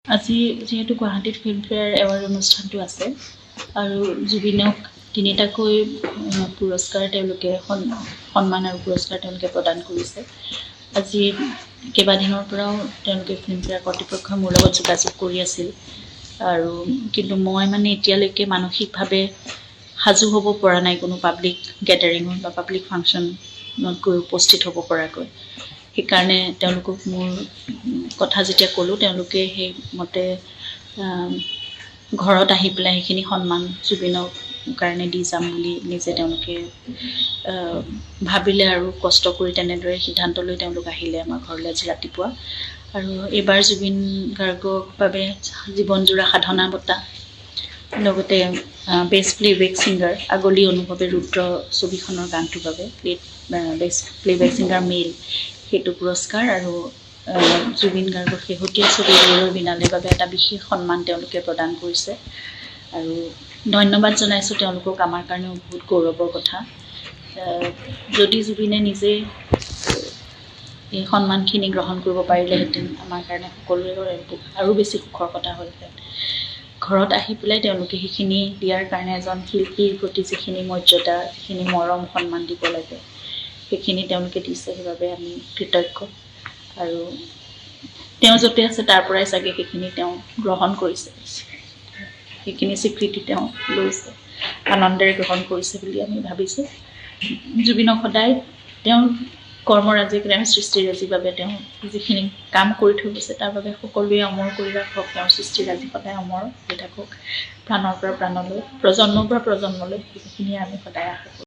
আজি যেহেতু গুৱাহাটীত ফিল্মফেয়াৰ এৱাৰ্ড অনুষ্ঠানটো আছে আৰু জুবিনক তিনিটাকৈ পুৰস্কাৰ তেওঁলোকে সন্মান আৰু পুৰস্কাৰ তেওঁলোকে প্ৰদান কৰিছে। আজি কেইবাদিনৰ পৰাও তেওঁলোকে ফিল্মফেয়াৰ কৰ্তৃপক্ষই মোৰ লগত যোগাযোগ কৰি আছিল আৰু কিন্তু মই মানে এতিয়ালৈকে মানসিকভাৱে সাজু হ'ব পৰা নাই কোনো পাব্লিক গেডাৰিঙত বা পাব্লিক ফাংচনত গৈ উপস্থিত হ'ব পৰাকৈ। সেইকাৰণে তেওঁলোকক মোৰ কথা যেতিয়া ক'লোঁ তেওঁলোকে সেইমতে ঘৰত আহি পেলাই সেইখিনি সন্মান জুবিনৰ কাৰণে দি যাম বুলি নিজে তেওঁলোকে ভাবিলে আৰু কষ্ট কৰি তেনেদৰে সিদ্ধান্ত লৈ তেওঁলোক আহিলে আমাৰ ঘৰলৈ আজি ৰাতিপুৱা। আৰু এইবাৰ জুবিন গাৰ্গৰ বাবে জীৱনজোৰা সাধনা বঁটা লগতে বেষ্ট প্লেবেক ছিংগাৰ আগলি অনুভৱে ৰুদ্ৰ ছবিখনৰ গানটোৰ বাবে বেষ্ট প্লেবেক ছিংগাৰ মেল সেইটো পুৰস্কাৰ আৰু জুবিন গাৰ্গৰ শেহতীয়া ছবি ৰৈ বিনালেৰ বাবে এটা বিশেষ সন্মান তেওঁলোকে প্ৰদান কৰিছে আৰু ধন্যবাদ জনাইছোঁ তেওঁলোকক। আমাৰ কাৰণেও বহুত গৌৰৱৰ কথা। যদি জুবিনে নিজেই এই সন্মানখিনি গ্ৰহণ কৰিব পাৰিলেহেঁতেন আমাৰ কাৰণে সকলোৰে আৰু বেছি সুখৰ কথা হ'লহেঁতেন। ঘৰত আহি পেলাই তেওঁলোকে সেইখিনি দিয়াৰ কাৰণে এজন শিল্পীৰ প্ৰতি যিখিনি মৰ্যাদা যিখিনি মৰম সন্মান দিব লাগে সেইখিনি তেওঁলোকে দিছে, সেইবাবে আমি কৃতজ্ঞ। আৰু তেওঁ য'তে আছে তাৰ পৰাই চাগে সেইখিনি তেওঁ গ্ৰহণ কৰিছে, সেইখিনি স্বীকৃতি তেওঁ লৈছে, আনন্দেৰে গ্ৰহণ কৰিছে বুলি আমি ভাবিছোঁ। জুবিনক সদায় তেওঁ কৰ্মৰাজি তেওঁৰ সৃষ্টিৰাজিৰ বাবে তেওঁ যিখিনি কাম কৰি থৈ গৈছে তাৰ বাবে সকলোৱে অমৰ কৰি ৰাখক। তেওঁৰ সৃষ্টিৰাজি সদায় অমৰ হৈ থাকক প্ৰাণৰ পৰা প্ৰাণলৈ, প্ৰজন্মৰ পৰা প্ৰজন্মলৈ, সেইখিনিয়ে আমি সদায় আশা কৰোঁ।